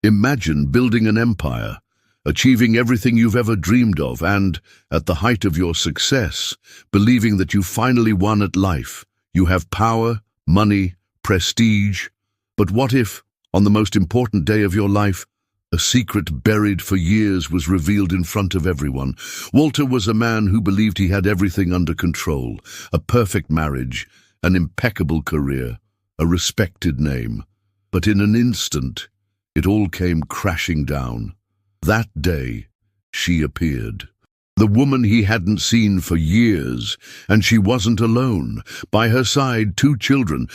Imagine building an empire, achieving everything you've ever dreamed of, and, at the height of your success, believing that you finally won at life. You have power, money, prestige. But what if, on the most important day of your life, a secret buried for years was revealed in front of everyone? Walter was a man who believed he had everything under control: a perfect marriage, an impeccable career, a respected name. But in an instant, it all came crashing down. That day, she appeared. The woman he hadn't seen for years, and she wasn't alone. By her side, two children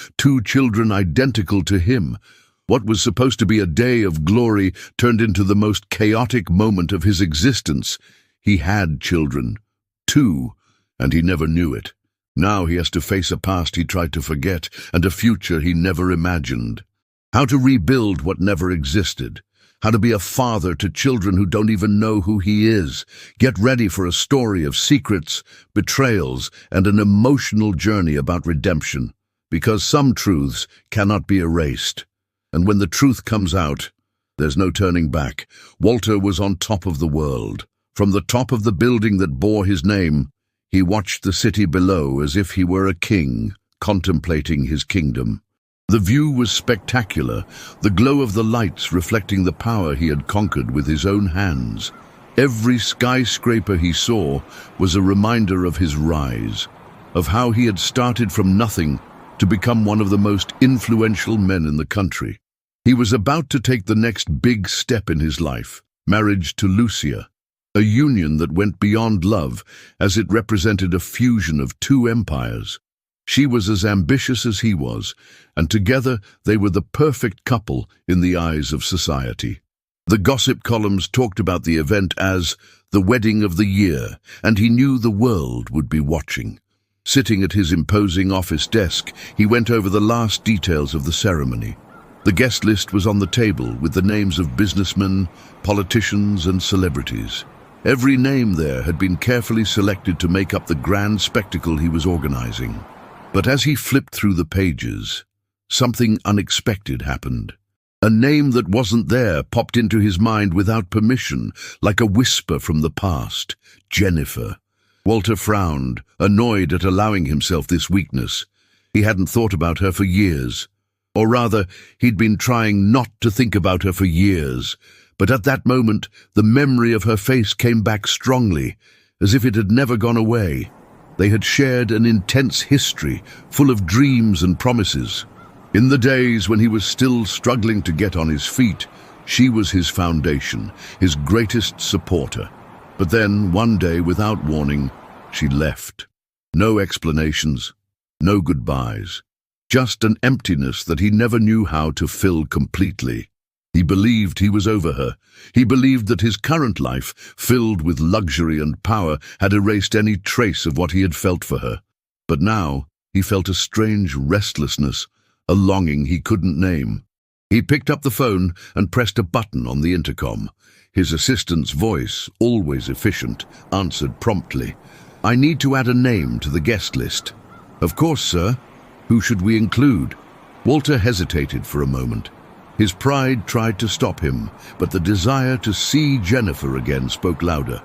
identical to him. What was supposed to be a day of glory turned into the most chaotic moment of his existence. He had children. 2, and he never knew it. Now he has to face a past he tried to forget and a future he never imagined. How to rebuild what never existed. How to be a father to children who don't even know who he is. Get ready for a story of secrets, betrayals, and an emotional journey about redemption. Because some truths cannot be erased. And when the truth comes out, there's no turning back. Walter was on top of the world. From the top of the building that bore his name, he watched the city below as if he were a king, contemplating his kingdom. The view was spectacular, the glow of the lights reflecting the power he had conquered with his own hands. Every skyscraper he saw was a reminder of his rise, of how he had started from nothing to become one of the most influential men in the country. He was about to take the next big step in his life, marriage to Lucia, a union that went beyond love as it represented a fusion of two empires. She was as ambitious as he was, and together they were the perfect couple in the eyes of society. The gossip columns talked about the event as the wedding of the year, and he knew the world would be watching. Sitting at his imposing office desk, he went over the last details of the ceremony. The guest list was on the table with the names of businessmen, politicians, and celebrities. Every name there had been carefully selected to make up the grand spectacle he was organizing. But as he flipped through the pages, something unexpected happened. A name that wasn't there popped into his mind without permission, like a whisper from the past: Jennifer. Walter frowned, annoyed at allowing himself this weakness. He hadn't thought about her for years. Or rather, he'd been trying not to think about her for years. But at that moment, the memory of her face came back strongly, as if it had never gone away. They had shared an intense history, full of dreams and promises. In the days when he was still struggling to get on his feet, she was his foundation, his greatest supporter. But then, one day, without warning, she left. No explanations, no goodbyes. Just an emptiness that he never knew how to fill completely. He believed he was over her. He believed that his current life, filled with luxury and power, had erased any trace of what he had felt for her. But now, he felt a strange restlessness, a longing he couldn't name. He picked up the phone and pressed a button on the intercom. His assistant's voice, always efficient, answered promptly. "I need to add a name to the guest list." "Of course, sir. Who should we include?" Walter hesitated for a moment. His pride tried to stop him, but the desire to see Jennifer again spoke louder.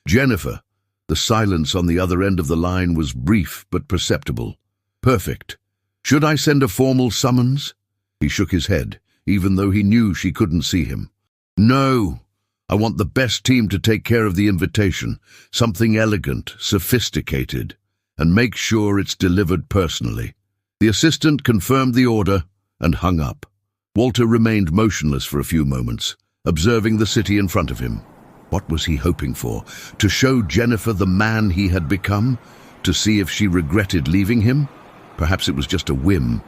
"Jennifer." The silence on the other end of the line was brief but perceptible. "Perfect. Should I send a formal summons?" He shook his head, even though he knew she couldn't see him. "No. I want the best team to take care of the invitation. Something elegant, sophisticated, and make sure it's delivered personally." The assistant confirmed the order and hung up. Walter remained motionless for a few moments, observing the city in front of him. What was he hoping for? To show Jennifer the man he had become? To see if she regretted leaving him? Perhaps it was just a whim,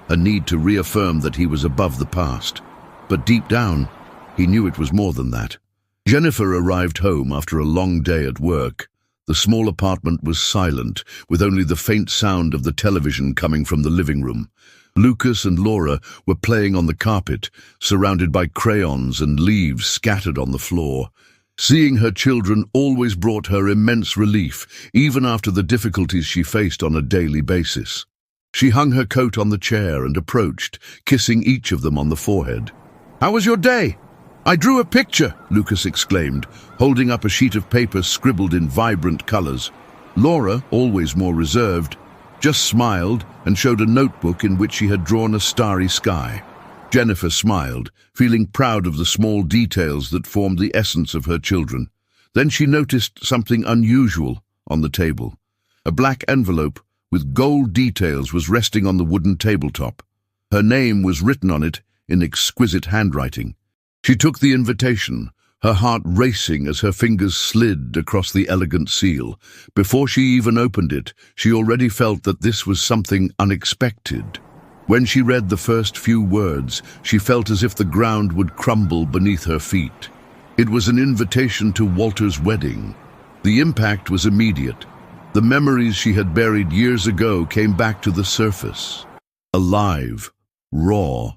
a need to reaffirm that he was above the past. But deep down, he knew it was more than that. Jennifer arrived home after a long day at work. The small apartment was silent, with only the faint sound of the television coming from the living room. Lucas and Laura were playing on the carpet, surrounded by crayons and leaves scattered on the floor. Seeing her children always brought her immense relief, even after the difficulties she faced on a daily basis. She hung her coat on the chair and approached, kissing each of them on the forehead. "How was your day?" "I drew a picture," Lucas exclaimed, holding up a sheet of paper scribbled in vibrant colors. Laura, always more reserved, just smiled and showed a notebook in which she had drawn a starry sky. Jennifer smiled, feeling proud of the small details that formed the essence of her children. Then she noticed something unusual on the table. A black envelope with gold details was resting on the wooden tabletop. Her name was written on it in exquisite handwriting. She took the invitation, her heart racing as her fingers slid across the elegant seal. Before she even opened it, she already felt that this was something unexpected. When she read the first few words, she felt as if the ground would crumble beneath her feet. It was an invitation to Walter's wedding. The impact was immediate. The memories she had buried years ago came back to the surface. Alive, raw.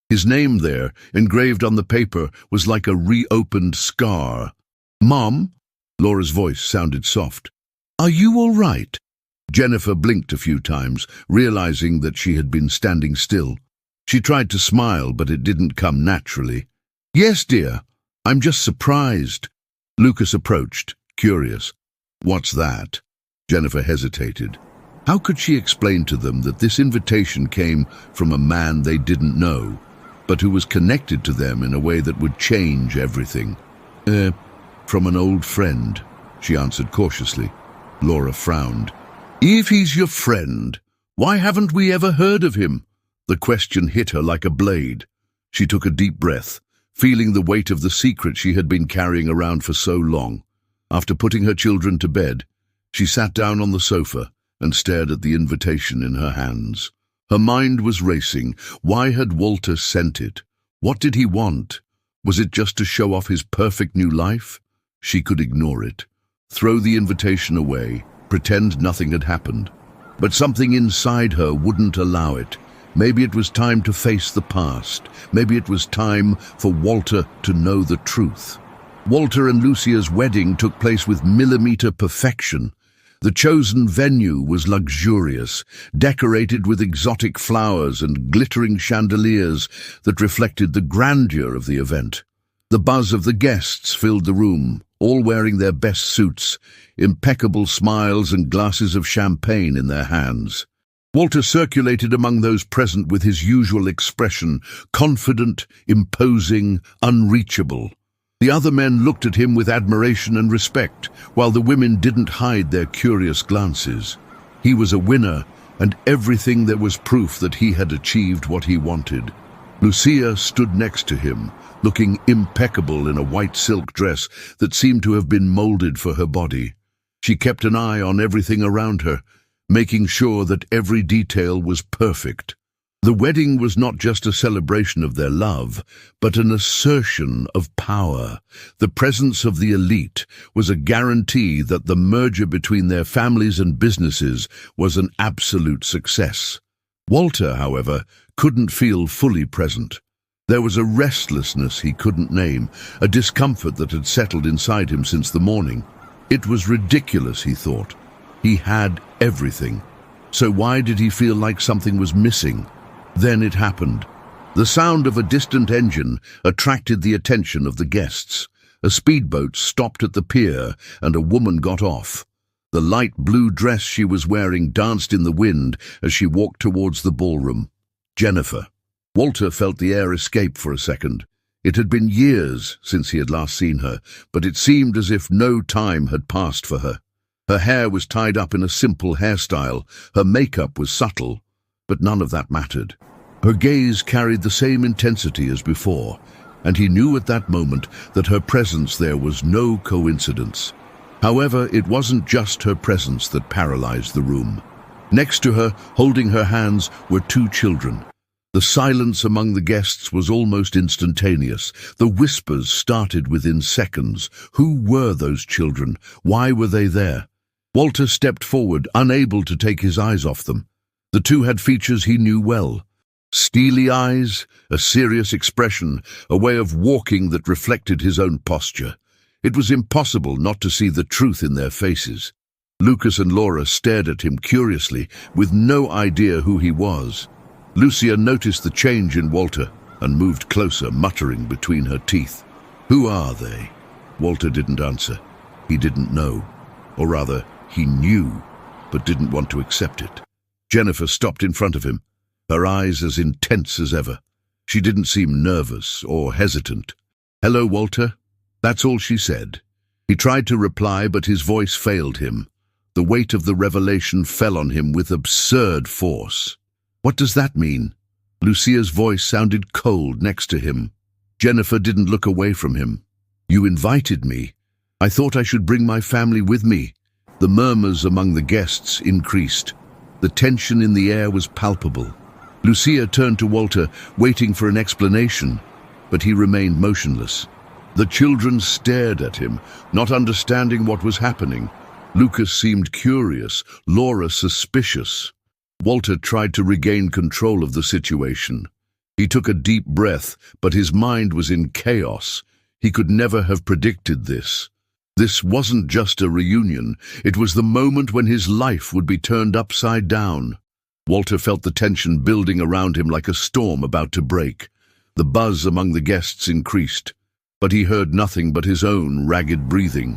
His name there, engraved on the paper, was like a reopened scar. "Mom?" Laura's voice sounded soft. "Are you all right?" Jennifer blinked a few times, realizing that she had been standing still. She tried to smile, but it didn't come naturally. "Yes, dear. I'm just surprised." Lucas approached, curious. "What's that?" Jennifer hesitated. How could she explain to them that this invitation came from a man they didn't know, but who was connected to them in a way that would change everything? From an old friend," she answered cautiously. Laura frowned. "If he's your friend, why haven't we ever heard of him?" The question hit her like a blade. She took a deep breath, feeling the weight of the secret she had been carrying around for so long. After putting her children to bed, she sat down on the sofa and stared at the invitation in her hands. Her mind was racing. Why had Walter sent it? What did he want? Was it just to show off his perfect new life? She could ignore it, throw the invitation away, pretend nothing had happened. But something inside her wouldn't allow it. Maybe it was time to face the past. Maybe it was time for Walter to know the truth. Walter and Lucia's wedding took place with millimeter perfection. The chosen venue was luxurious, decorated with exotic flowers and glittering chandeliers that reflected the grandeur of the event. The buzz of the guests filled the room, all wearing their best suits, impeccable smiles and glasses of champagne in their hands. Walter circulated among those present with his usual expression, confident, imposing, unreachable. The other men looked at him with admiration and respect, while the women didn't hide their curious glances. He was a winner, and everything there was proof that he had achieved what he wanted. Lucia stood next to him, looking impeccable in a white silk dress that seemed to have been molded for her body. She kept an eye on everything around her, making sure that every detail was perfect. The wedding was not just a celebration of their love, but an assertion of power. The presence of the elite was a guarantee that the merger between their families and businesses was an absolute success. Walter, however, couldn't feel fully present. There was a restlessness he couldn't name, a discomfort that had settled inside him since the morning. It was ridiculous, he thought. He had everything. So why did he feel like something was missing? Then it happened. The sound of a distant engine attracted the attention of the guests. A speedboat stopped at the pier, and a woman got off. The light blue dress she was wearing danced in the wind as she walked towards the ballroom. Jennifer. Walter felt the air escape for a second. It had been years since he had last seen her, but it seemed as if no time had passed for her. Her hair was tied up in a simple hairstyle, her makeup was subtle, but none of that mattered. Her gaze carried the same intensity as before, and he knew at that moment that her presence there was no coincidence. However, it wasn't just her presence that paralyzed the room. Next to her, holding her hands, were two children. The silence among the guests was almost instantaneous. The whispers started within seconds. Who were those children? Why were they there? Walter stepped forward, unable to take his eyes off them. The two had features he knew well. Steely eyes, a serious expression, a way of walking that reflected his own posture. It was impossible not to see the truth in their faces. Lucas and Laura stared at him curiously, with no idea who he was. Lucia noticed the change in Walter and moved closer, muttering between her teeth. Who are they? Walter didn't answer. He didn't know. Or rather, he knew, but didn't want to accept it. Jennifer stopped in front of him, her eyes as intense as ever. She didn't seem nervous or hesitant. "Hello, Walter." That's all she said. He tried to reply, but his voice failed him. The weight of the revelation fell on him with absurd force. "What does that mean?" Lucia's voice sounded cold next to him. Jennifer didn't look away from him. "You invited me. I thought I should bring my family with me." The murmurs among the guests increased. The tension in the air was palpable. Lucia turned to Walter, waiting for an explanation, but he remained motionless. The children stared at him, not understanding what was happening. Lucas seemed curious, Laura suspicious. Walter tried to regain control of the situation. He took a deep breath, but his mind was in chaos. He could never have predicted this. This wasn't just a reunion, it was the moment when his life would be turned upside down. Walter felt the tension building around him like a storm about to break. The buzz among the guests increased, but he heard nothing but his own ragged breathing.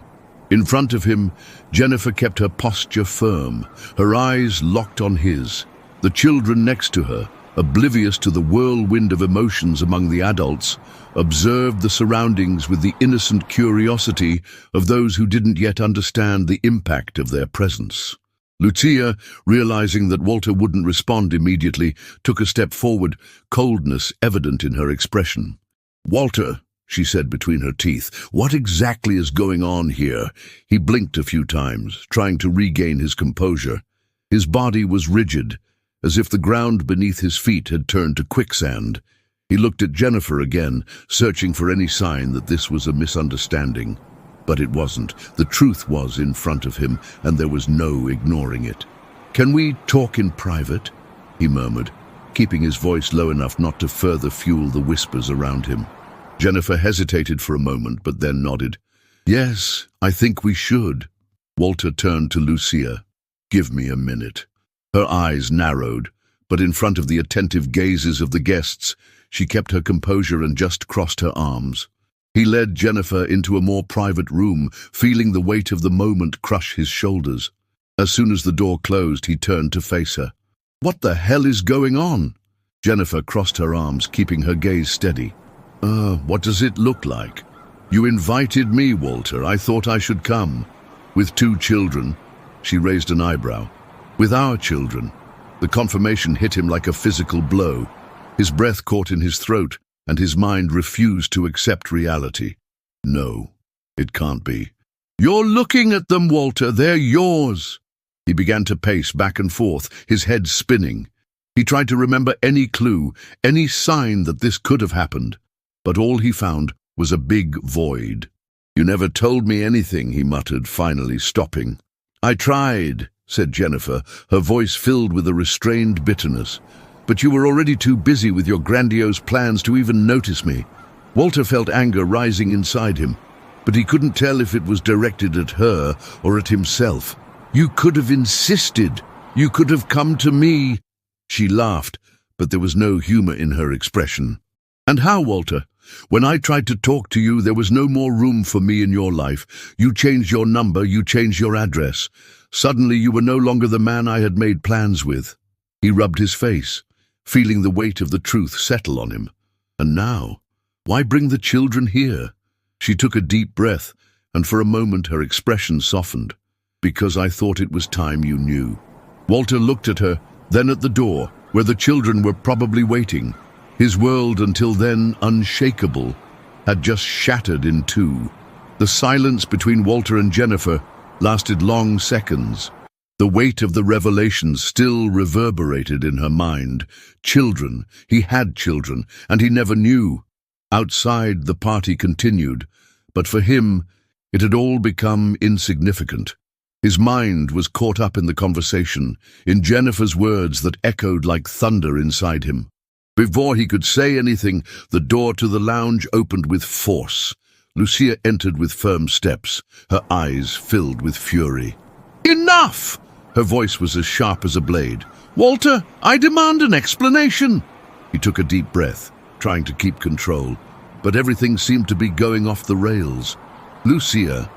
In front of him, Jennifer kept her posture firm, her eyes locked on his. The children next to her, oblivious to the whirlwind of emotions among the adults, observed the surroundings with the innocent curiosity of those who didn't yet understand the impact of their presence. Lucia, realizing that Walter wouldn't respond immediately, took a step forward, coldness evident in her expression. "Walter," she said between her teeth, "what exactly is going on here?" He blinked a few times, trying to regain his composure. His body was rigid, as if the ground beneath his feet had turned to quicksand. He looked at Jennifer again, searching for any sign that this was a misunderstanding. But it wasn't. The truth was in front of him, and there was no ignoring it. "Can we talk in private?" he murmured, keeping his voice low enough not to further fuel the whispers around him. Jennifer hesitated for a moment, but then nodded. "Yes, I think we should." Walter turned to Lucia. "Give me a minute." Her eyes narrowed, but in front of the attentive gazes of the guests, she kept her composure and just crossed her arms. He led Jennifer into a more private room, feeling the weight of the moment crush his shoulders. As soon as the door closed, he turned to face her. "What the hell is going on?" Jennifer crossed her arms, keeping her gaze steady. What does it look like?" "You invited me, Walter. I thought I should come." "With 2 children?" She raised an eyebrow. "With our children." The confirmation hit him like a physical blow. His breath caught in his throat, and his mind refused to accept reality. "No, it can't be." "You're looking at them, Walter. They're yours." He began to pace back and forth, his head spinning. He tried to remember any clue, any sign that this could have happened, but all he found was a big void. "You never told me anything," he muttered, finally stopping. "I tried," said Jennifer, her voice filled with a restrained bitterness. "But you were already too busy with your grandiose plans to even notice me." Walter felt anger rising inside him, but he couldn't tell if it was directed at her or at himself. "You could have insisted. You could have come to me." She laughed, but there was no humor in her expression. "And how, Walter? When I tried to talk to you, there was no more room for me in your life. You changed your number, you changed your address. Suddenly you were no longer the man I had made plans with." He rubbed his face, feeling the weight of the truth settle on him. "And now, why bring the children here?" She took a deep breath, and for a moment her expression softened. "Because I thought it was time you knew." Walter looked at her, then at the door, where the children were probably waiting. His world, until then unshakable, had just shattered in two. The silence between Walter and Jennifer lasted long seconds. The weight of the revelation still reverberated in her mind. Children, he had children, and he never knew. Outside, the party continued, but for him, it had all become insignificant. His mind was caught up in the conversation, in Jennifer's words that echoed like thunder inside him. Before he could say anything, the door to the lounge opened with force. Lucia entered with firm steps, her eyes filled with fury. "Enough!" Her voice was as sharp as a blade. "Walter, I demand an explanation." He took a deep breath, trying to keep control, but everything seemed to be going off the rails. Lucia,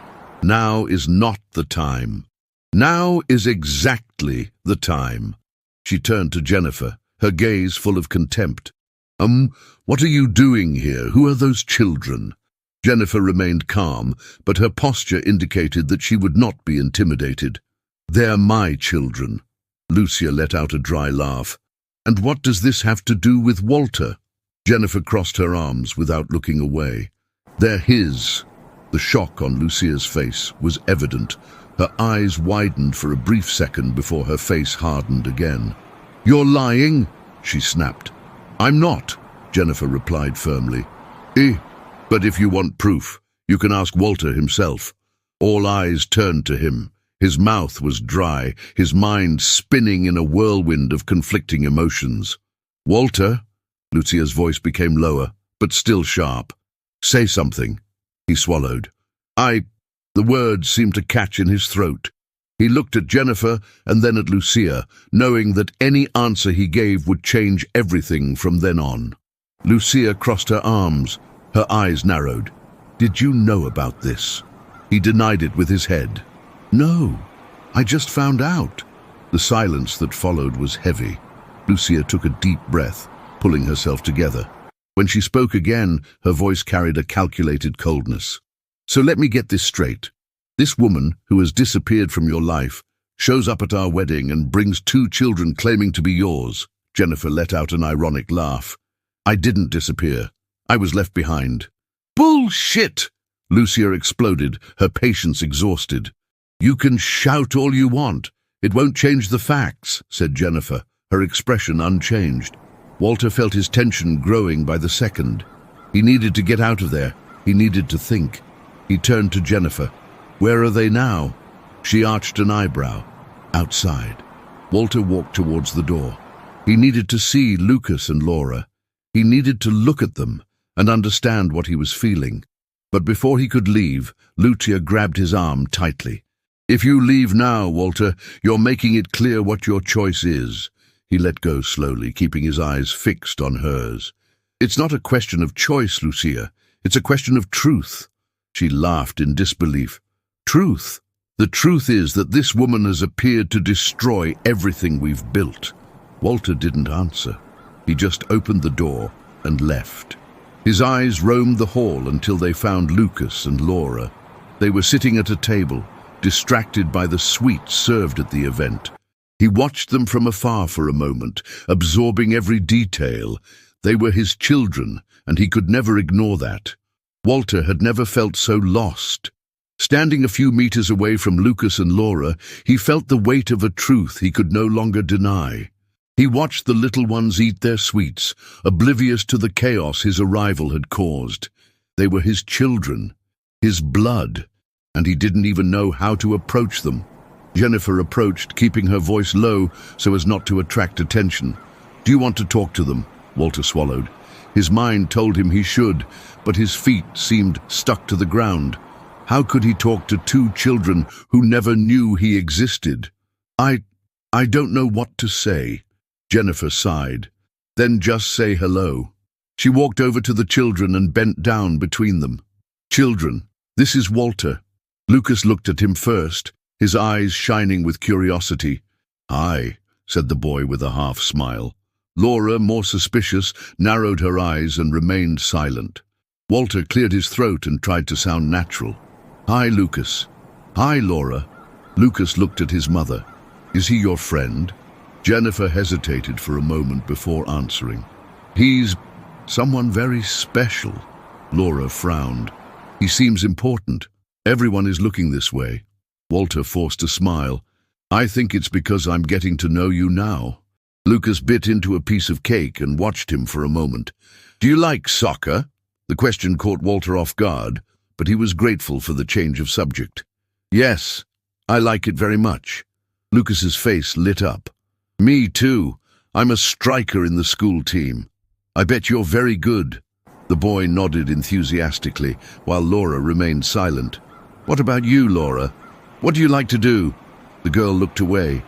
now is not the time. Now is exactly the time. She turned to Jennifer, her gaze full of contempt. What are you doing here? Who are those children? Jennifer remained calm, but her posture indicated that she would not be intimidated. They're my children. Lucia let out a dry laugh. And what does this have to do with Walter? Jennifer crossed her arms without looking away. They're his. The shock on Lucia's face was evident. Her eyes widened for a brief second before her face hardened again. You're lying, she snapped. I'm not, Jennifer replied firmly. But if you want proof, you can ask Walter himself. All eyes turned to him. His mouth was dry, his mind spinning in a whirlwind of conflicting emotions. Walter? Lucia's voice became lower, but still sharp. Say something. He swallowed. The words seemed to catch in his throat. He looked at Jennifer and then at Lucia, knowing that any answer he gave would change everything from then on. Lucia crossed her arms. Her eyes narrowed. Did you know about this? He denied it with his head. No, I just found out. The silence that followed was heavy. Lucia took a deep breath, pulling herself together. When she spoke again, her voice carried a calculated coldness. So let me get this straight. This woman, who has disappeared from your life, shows up at our wedding and brings 2 children claiming to be yours. Jennifer let out an ironic laugh. I didn't disappear. I was left behind. Bullshit! Lucia exploded, her patience exhausted. You can shout all you want. It won't change the facts, said Jennifer, her expression unchanged. Walter felt his tension growing by the second. He needed to get out of there. He needed to think. He turned to Jennifer. Where are they now? She arched an eyebrow. Outside. Walter walked towards the door. He needed to see Lucas and Laura. He needed to look at them and understand what he was feeling. But before he could leave, Lucia grabbed his arm tightly. If you leave now, Walter, you're making it clear what your choice is. He let go slowly, keeping his eyes fixed on hers. It's not a question of choice, Lucia. It's a question of truth. She laughed in disbelief. Truth. The truth is that this woman has appeared to destroy everything we've built. Walter didn't answer. He just opened the door and left. His eyes roamed the hall until they found Lucas and Laura. They were sitting at a table, distracted by the sweets served at the event. He watched them from afar for a moment, absorbing every detail. They were his children, and he could never ignore that. Walter had never felt so lost. Standing a few meters away from Lucas and Laura, he felt the weight of a truth he could no longer deny. He watched the little ones eat their sweets, oblivious to the chaos his arrival had caused. They were his children, his blood, and he didn't even know how to approach them. Jennifer approached, keeping her voice low so as not to attract attention. Do you want to talk to them? Walter swallowed. His mind told him he should, but his feet seemed stuck to the ground. How could he talk to 2 children who never knew he existed? I don't know what to say. Jennifer sighed. Then just say hello. She walked over to the children and bent down between them. Children, this is Walter. Lucas looked at him first, his eyes shining with curiosity. Hi, said the boy with a half smile. Laura, more suspicious, narrowed her eyes and remained silent. Walter cleared his throat and tried to sound natural. Hi, Lucas. Hi, Laura. Lucas looked at his mother. Is he your friend? Jennifer hesitated for a moment before answering. He's someone very special. Laura frowned. He seems important. Everyone is looking this way. Walter forced a smile. I think it's because I'm getting to know you now. Lucas bit into a piece of cake and watched him for a moment. Do you like soccer? The question caught Walter off guard, but he was grateful for the change of subject. Yes, I like it very much. Lucas's face lit up. Me too. I'm a striker in the school team. I bet you're very good. The boy nodded enthusiastically, while Laura remained silent. What about you, Laura? What do you like to do? The girl looked away.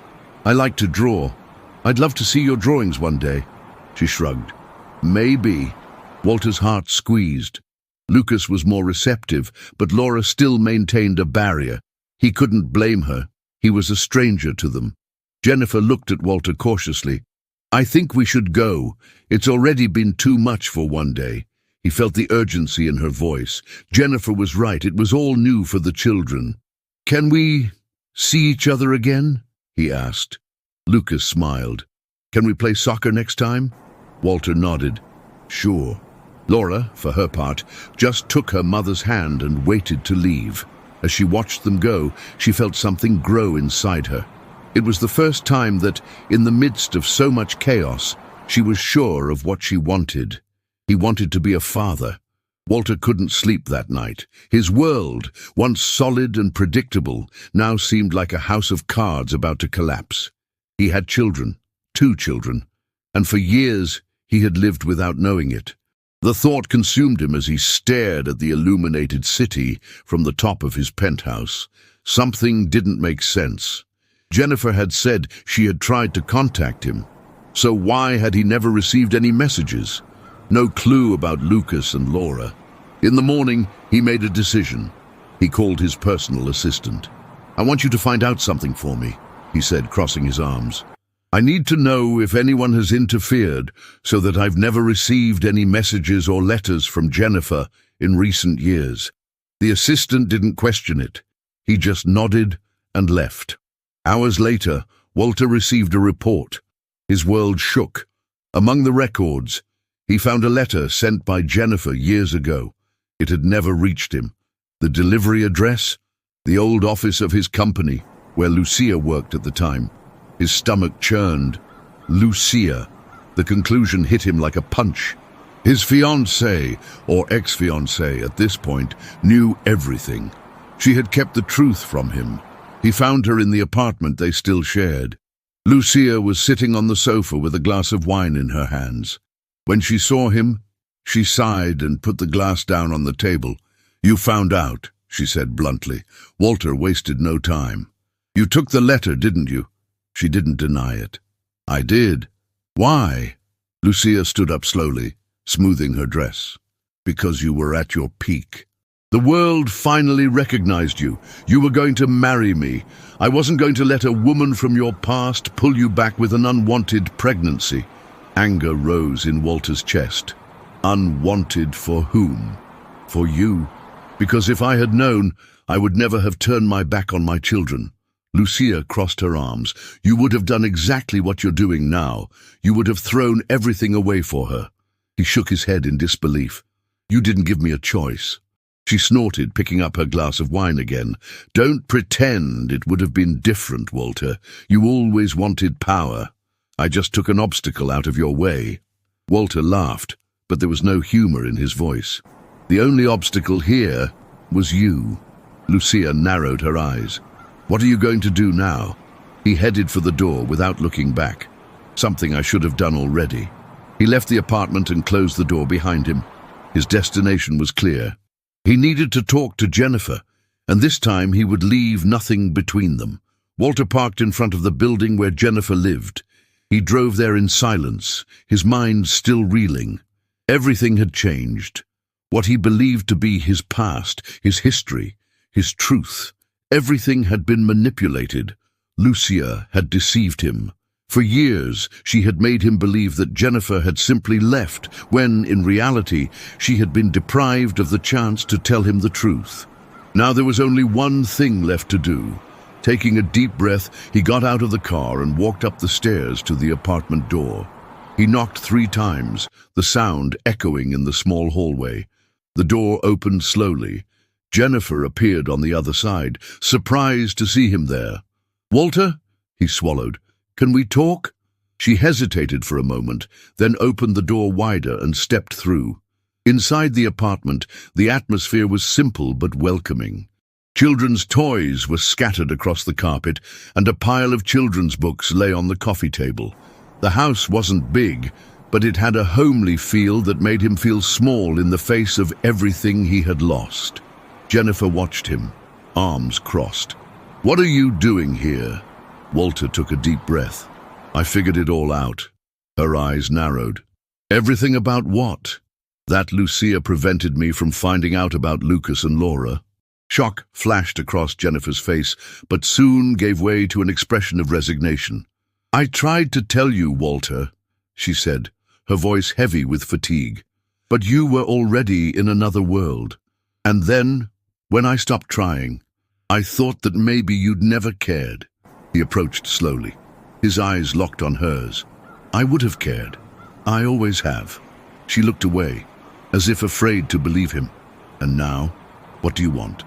I like to draw. I'd love to see your drawings one day. She shrugged. Maybe. Walter's heart squeezed. Lucas was more receptive, but Laura still maintained a barrier. He couldn't blame her. He was a stranger to them. Jennifer looked at Walter cautiously. "I think we should go. It's already been too much for one day." He felt the urgency in her voice. Jennifer was right. It was all new for the children. "Can we see each other again?" he asked. Lucas smiled. "Can we play soccer next time?" Walter nodded. "Sure." Laura, for her part, just took her mother's hand and waited to leave. As she watched them go, she felt something grow inside her. It was the first time that, in the midst of so much chaos, she was sure of what she wanted. He wanted to be a father. Walter couldn't sleep that night. His world, once solid and predictable, now seemed like a house of cards about to collapse. He had children, 2 children, and for years he had lived without knowing it. The thought consumed him as he stared at the illuminated city from the top of his penthouse. Something didn't make sense. Jennifer had said she had tried to contact him. So why had he never received any messages? No clue about Lucas and Laura. In the morning, he made a decision. He called his personal assistant. "I want you to find out something for me," he said, crossing his arms. "I need to know if anyone has interfered so that I've never received any messages or letters from Jennifer in recent years." The assistant didn't question it. He just nodded and left. Hours later, Walter received a report. His world shook. Among the records, he found a letter sent by Jennifer years ago. It had never reached him. The delivery address? The old office of his company, where Lucia worked at the time. His stomach churned. Lucia. The conclusion hit him like a punch. His fiancée, or ex-fiancée at this point, knew everything. She had kept the truth from him. He found her in the apartment they still shared. Lucia was sitting on the sofa with a glass of wine in her hands. When she saw him, she sighed and put the glass down on the table. "You found out," she said bluntly. Walter wasted no time. "You took the letter, didn't you?" She didn't deny it. "I did." "Why?" Lucia stood up slowly, smoothing her dress. "Because you were at your peak. The world finally recognized you. You were going to marry me. I wasn't going to let a woman from your past pull you back with an unwanted pregnancy." Anger rose in Walter's chest. "Unwanted for whom?" "For you. Because if I had known, I would never have turned my back on my children." Lucia crossed her arms. "You would have done exactly what you're doing now. You would have thrown everything away for her." He shook his head in disbelief. "You didn't give me a choice." She snorted, picking up her glass of wine again. "Don't pretend it would have been different, Walter. You always wanted power. I just took an obstacle out of your way." Walter laughed, but there was no humor in his voice. "The only obstacle here was you." Lucia narrowed her eyes. "What are you going to do now?" He headed for the door without looking back. Something I should have done already. He left the apartment and closed the door behind him. His destination was clear. He needed to talk to Jennifer, and this time he would leave nothing between them. Walter parked in front of the building where Jennifer lived. He drove there in silence, his mind still reeling. Everything had changed. What he believed to be his past, his history, his truth. Everything had been manipulated. Lucia had deceived him. For years, she had made him believe that Jennifer had simply left, when, in reality, she had been deprived of the chance to tell him the truth. Now there was only one thing left to do. Taking a deep breath, he got out of the car and walked up the stairs to the apartment door. He knocked 3 times, the sound echoing in the small hallway. The door opened slowly. Jennifer appeared on the other side, surprised to see him there. "Walter?" He swallowed. "Can we talk?" She hesitated for a moment, then opened the door wider and stepped through. Inside the apartment, the atmosphere was simple but welcoming. Children's toys were scattered across the carpet, and a pile of children's books lay on the coffee table. The house wasn't big, but it had a homely feel that made him feel small in the face of everything he had lost. Jennifer watched him, arms crossed. "What are you doing here?" Walter took a deep breath. "I figured it all out." Her eyes narrowed. "Everything about what?" That Lucia prevented me from finding out about Lucas and Laura. Shock flashed across Jennifer's face, but soon gave way to an expression of resignation. I tried to tell you, Walter, she said, her voice heavy with fatigue. But you were already in another world. And then, when I stopped trying, I thought that maybe you'd never cared. He approached slowly, his eyes locked on hers. I would have cared. I always have. She looked away, as if afraid to believe him. And now, what do you want?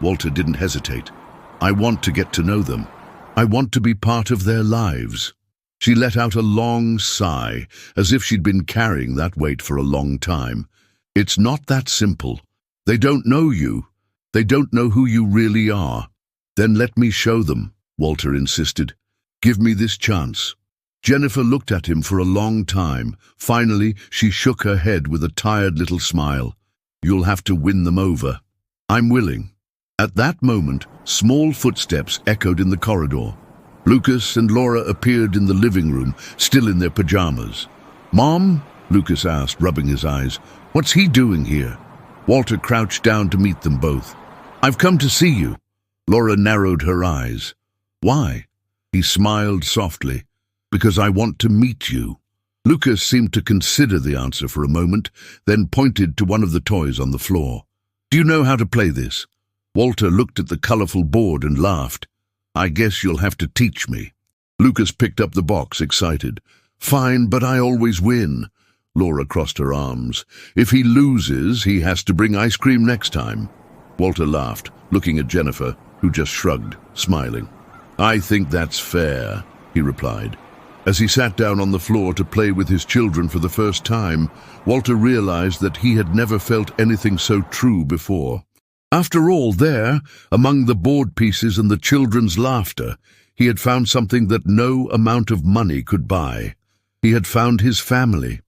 Walter didn't hesitate. I want to get to know them. I want to be part of their lives. She let out a long sigh, as if she'd been carrying that weight for a long time. It's not that simple. They don't know you. They don't know who you really are. Then let me show them, Walter insisted. Give me this chance. Jennifer looked at him for a long time. Finally, she shook her head with a tired little smile. You'll have to win them over. I'm willing. At that moment, small footsteps echoed in the corridor. Lucas and Laura appeared in the living room, still in their pajamas. Mom? Lucas asked, rubbing his eyes. What's he doing here? Walter crouched down to meet them both. I've come to see you. Laura narrowed her eyes. Why? He smiled softly. Because I want to meet you. Lucas seemed to consider the answer for a moment, then pointed to one of the toys on the floor. Do you know how to play this? Walter looked at the colorful board and laughed. I guess you'll have to teach me. Lucas picked up the box, excited. Fine, but I always win. Laura crossed her arms. If he loses, he has to bring ice cream next time. Walter laughed, looking at Jennifer, who just shrugged, smiling. I think that's fair, he replied. As he sat down on the floor to play with his children for the first time, Walter realized that he had never felt anything so true before. After all, there, among the board pieces and the children's laughter, he had found something that no amount of money could buy. He had found his family.